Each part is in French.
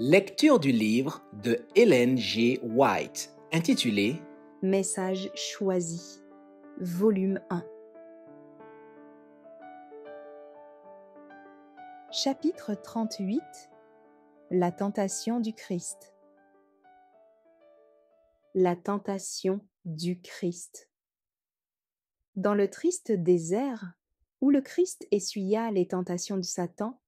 Lecture du livre de Ellen G. White, intitulé Message choisi, volume 1. Chapitre 38. La tentation du Christ. La tentation du Christ. Dans le triste désert, où le Christ essuya les tentations de Satan,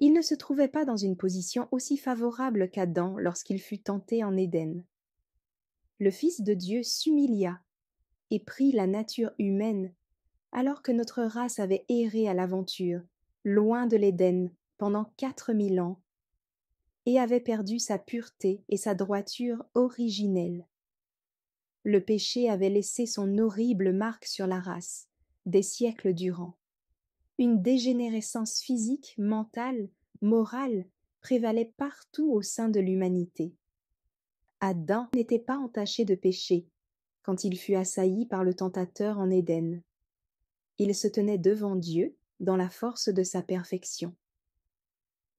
il ne se trouvait pas dans une position aussi favorable qu'Adam lorsqu'il fut tenté en Éden. Le Fils de Dieu s'humilia et prit la nature humaine, alors que notre race avait erré à l'aventure, loin de l'Éden, pendant 4000 ans, et avait perdu sa pureté et sa droiture originelle. Le péché avait laissé son horrible marque sur la race, des siècles durant. Une dégénérescence physique, mentale, morale prévalait partout au sein de l'humanité. Adam n'était pas entaché de péché quand il fut assailli par le tentateur en Éden. Il se tenait devant Dieu dans la force de sa perfection.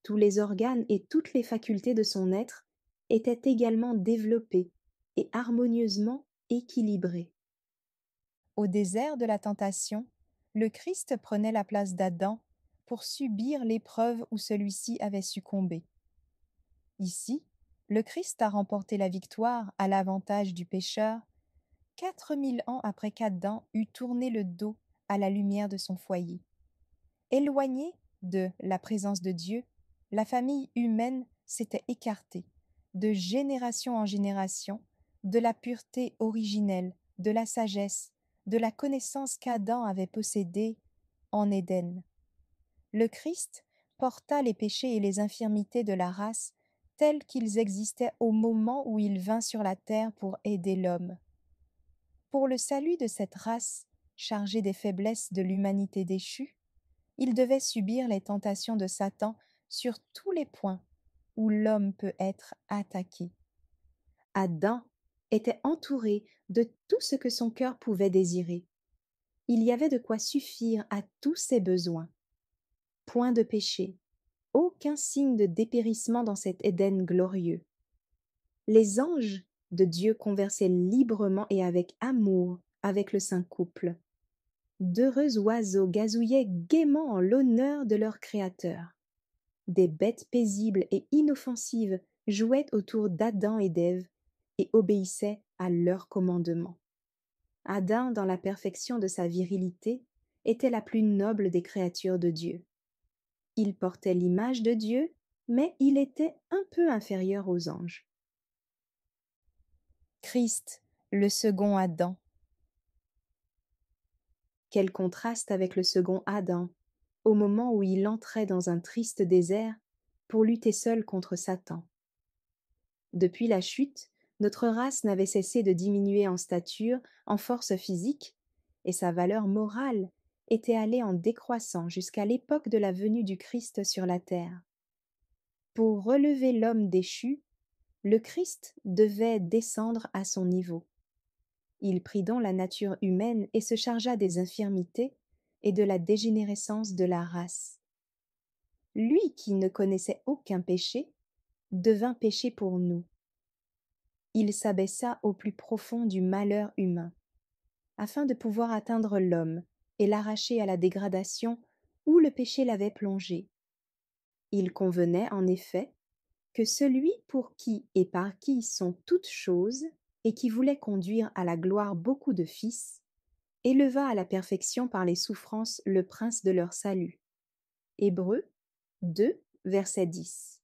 Tous les organes et toutes les facultés de son être étaient également développés et harmonieusement équilibrés. Au désert de la tentation, le Christ prenait la place d'Adam pour subir l'épreuve où celui-ci avait succombé. Ici, le Christ a remporté la victoire à l'avantage du pécheur 4000 ans après qu'Adam eut tourné le dos à la lumière de son foyer. Éloignée de la présence de Dieu, la famille humaine s'était écartée, de génération en génération, de la pureté originelle, de la sagesse, de la connaissance qu'Adam avait possédée en Éden. Le Christ porta les péchés et les infirmités de la race tels qu'ils existaient au moment où il vint sur la terre pour aider l'homme. Pour le salut de cette race, chargée des faiblesses de l'humanité déchue, il devait subir les tentations de Satan sur tous les points où l'homme peut être attaqué. Adam était entouré de tout ce que son cœur pouvait désirer. Il y avait de quoi suffire à tous ses besoins. Point de péché, aucun signe de dépérissement dans cet Éden glorieux. Les anges de Dieu conversaient librement et avec amour avec le saint couple. D'heureux oiseaux gazouillaient gaiement en l'honneur de leur Créateur. Des bêtes paisibles et inoffensives jouaient autour d'Adam et d'Ève et obéissaient à leurs commandements. Adam, dans la perfection de sa virilité, était la plus noble des créatures de Dieu. Il portait l'image de Dieu, mais il était un peu inférieur aux anges. Christ, le second Adam. Quel contraste avec le second Adam, au moment où il entrait dans un triste désert pour lutter seul contre Satan. Depuis la chute, notre race n'avait cessé de diminuer en stature, en force physique, et sa valeur morale était allée en décroissant jusqu'à l'époque de la venue du Christ sur la terre. Pour relever l'homme déchu, le Christ devait descendre à son niveau. Il prit donc la nature humaine et se chargea des infirmités et de la dégénérescence de la race. Lui qui ne connaissait aucun péché, devint péché pour nous. Il s'abaissa au plus profond du malheur humain, afin de pouvoir atteindre l'homme et l'arracher à la dégradation où le péché l'avait plongé. Il convenait, en effet, que celui pour qui et par qui sont toutes choses, et qui voulait conduire à la gloire beaucoup de fils, éleva à la perfection par les souffrances le prince de leur salut. Hébreux 2, verset 10.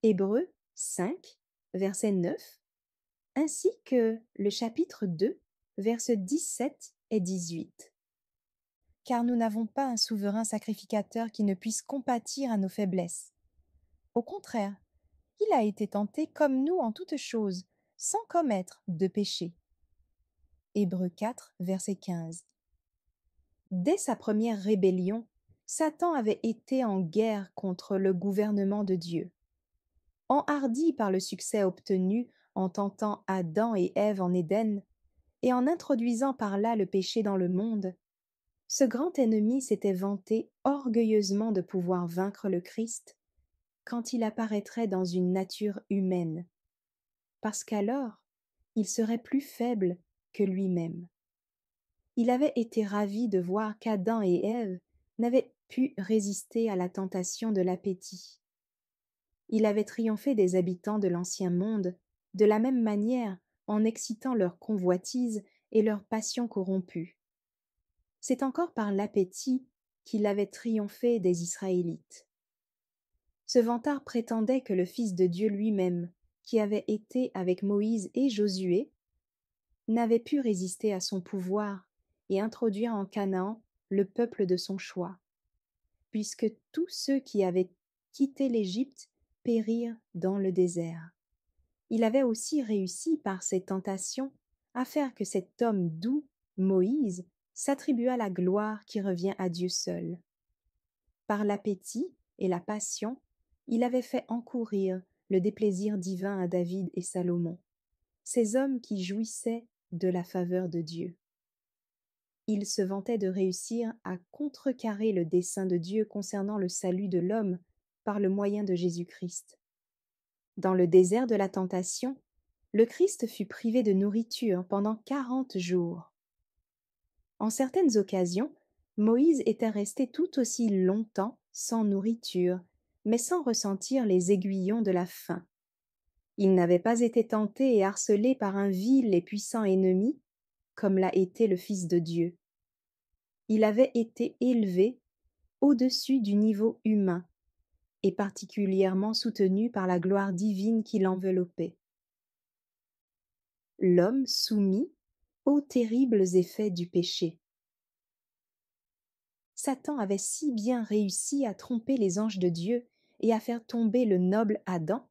Hébreux 5, verset 9, ainsi que le chapitre 2, versets 17 et 18. Car nous n'avons pas un souverain sacrificateur qui ne puisse compatir à nos faiblesses. Au contraire, il a été tenté comme nous en toutes choses, sans commettre de péché. Hébreux 4, verset 15. Dès sa première rébellion, Satan avait été en guerre contre le gouvernement de Dieu. Enhardi par le succès obtenu en tentant Adam et Ève en Éden, et en introduisant par là le péché dans le monde, ce grand ennemi s'était vanté orgueilleusement de pouvoir vaincre le Christ, quand il apparaîtrait dans une nature humaine, parce qu'alors il serait plus faible que lui-même. Il avait été ravi de voir qu'Adam et Ève n'avaient pu résister à la tentation de l'appétit. Il avait triomphé des habitants de l'ancien monde, de la même manière en excitant leur convoitise et leur passion corrompue. C'est encore par l'appétit qu'il avait triomphé des Israélites. Ce vantard prétendait que le Fils de Dieu lui-même, qui avait été avec Moïse et Josué, n'avait pu résister à son pouvoir et introduire en Canaan le peuple de son choix, puisque tous ceux qui avaient quitté l'Égypte périrent dans le désert. Il avait aussi réussi par ses tentations à faire que cet homme doux, Moïse, s'attribuât la gloire qui revient à Dieu seul. Par l'appétit et la passion, il avait fait encourir le déplaisir divin à David et Salomon, ces hommes qui jouissaient de la faveur de Dieu. Il se vantait de réussir à contrecarrer le dessein de Dieu concernant le salut de l'homme par le moyen de Jésus-Christ. Dans le désert de la tentation, le Christ fut privé de nourriture pendant 40 jours. En certaines occasions, Moïse était resté tout aussi longtemps sans nourriture, mais sans ressentir les aiguillons de la faim. Il n'avait pas été tenté et harcelé par un vil et puissant ennemi, comme l'a été le Fils de Dieu. Il avait été élevé au-dessus du niveau humain, et particulièrement soutenu par la gloire divine qui l'enveloppait. L'homme soumis aux terribles effets du péché. Satan avait si bien réussi à tromper les anges de Dieu et à faire tomber le noble Adam,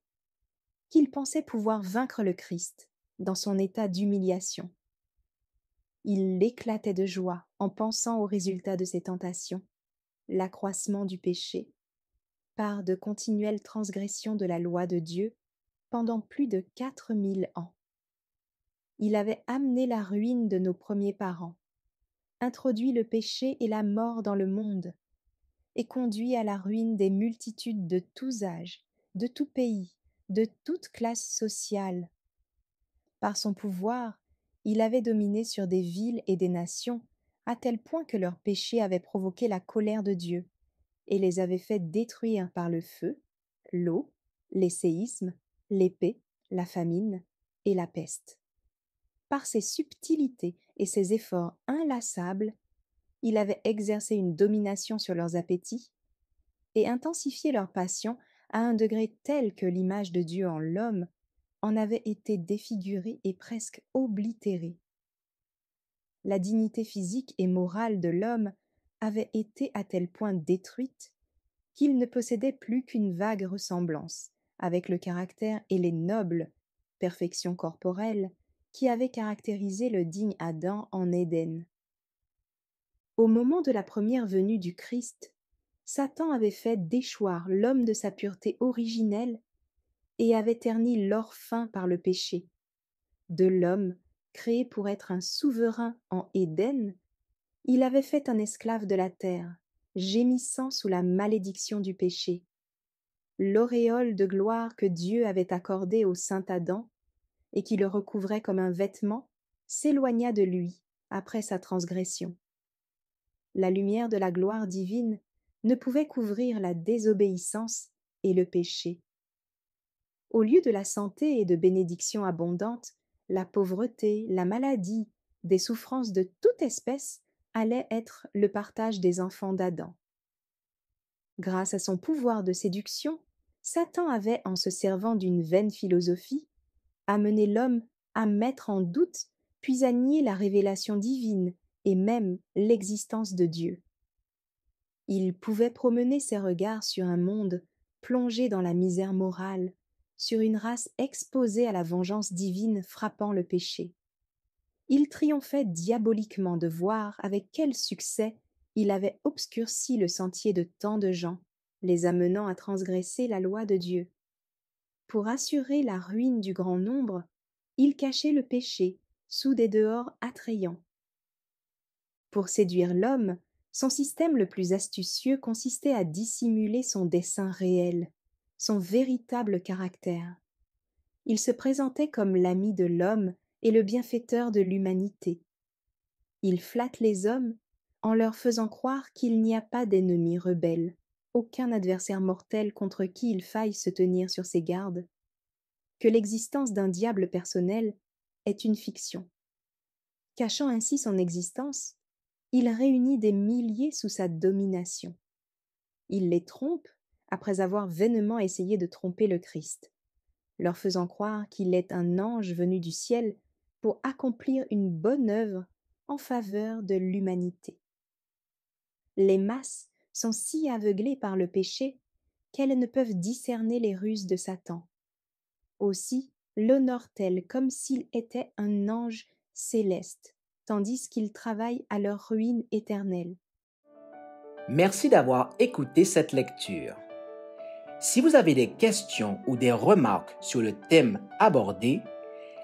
qu'il pensait pouvoir vaincre le Christ dans son état d'humiliation. Il éclatait de joie en pensant au résultat de ses tentations, l'accroissement du péché, par de continuelles transgressions de la loi de Dieu pendant plus de 4000 ans. Il avait amené la ruine de nos premiers parents, introduit le péché et la mort dans le monde, et conduit à la ruine des multitudes de tous âges, de tout pays, de toute classe sociale. Par son pouvoir, il avait dominé sur des villes et des nations, à tel point que leurs péchés avaient provoqué la colère de Dieu, et les avait fait détruire par le feu, l'eau, les séismes, l'épée, la famine et la peste. Par ses subtilités et ses efforts inlassables, il avait exercé une domination sur leurs appétits et intensifié leur passion à un degré tel que l'image de Dieu en l'homme en avait été défigurée et presque oblitérée. La dignité physique et morale de l'homme avait été à tel point détruite qu'il ne possédait plus qu'une vague ressemblance avec le caractère et les nobles perfections corporelles qui avaient caractérisé le digne Adam en Éden. Au moment de la première venue du Christ, Satan avait fait déchoir l'homme de sa pureté originelle et avait terni l'or fin par le péché. De l'homme, créé pour être un souverain en Éden, il avait fait un esclave de la terre, gémissant sous la malédiction du péché. L'auréole de gloire que Dieu avait accordée au saint Adam, et qui le recouvrait comme un vêtement, s'éloigna de lui après sa transgression. La lumière de la gloire divine ne pouvait couvrir la désobéissance et le péché. Au lieu de la santé et de bénédictions abondantes, la pauvreté, la maladie, des souffrances de toute espèce allaient être le partage des enfants d'Adam. Grâce à son pouvoir de séduction, Satan avait, en se servant d'une vaine philosophie, amené l'homme à mettre en doute puis à nier la révélation divine et même l'existence de Dieu. Il pouvait promener ses regards sur un monde plongé dans la misère morale, sur une race exposée à la vengeance divine frappant le péché. Il triomphait diaboliquement de voir avec quel succès il avait obscurci le sentier de tant de gens, les amenant à transgresser la loi de Dieu. Pour assurer la ruine du grand nombre, il cachait le péché sous des dehors attrayants. Pour séduire l'homme, son système le plus astucieux consistait à dissimuler son dessein réel, son véritable caractère. Il se présentait comme l'ami de l'homme et le bienfaiteur de l'humanité. Il flatte les hommes en leur faisant croire qu'il n'y a pas d'ennemi rebelle, aucun adversaire mortel contre qui il faille se tenir sur ses gardes, que l'existence d'un diable personnel est une fiction. Cachant ainsi son existence, il réunit des milliers sous sa domination. Il les trompe après avoir vainement essayé de tromper le Christ, leur faisant croire qu'il est un ange venu du ciel pour accomplir une bonne œuvre en faveur de l'humanité. Les masses sont si aveuglées par le péché qu'elles ne peuvent discerner les ruses de Satan. Aussi l'honorent-elles comme s'il était un ange céleste, tandis qu'il travaille à leur ruine éternelle. Merci d'avoir écouté cette lecture. Si vous avez des questions ou des remarques sur le thème abordé,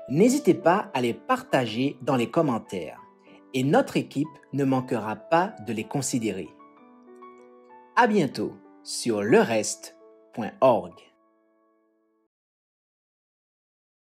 n'hésitez pas à les partager dans les commentaires et notre équipe ne manquera pas de les considérer. À bientôt sur lereste.org.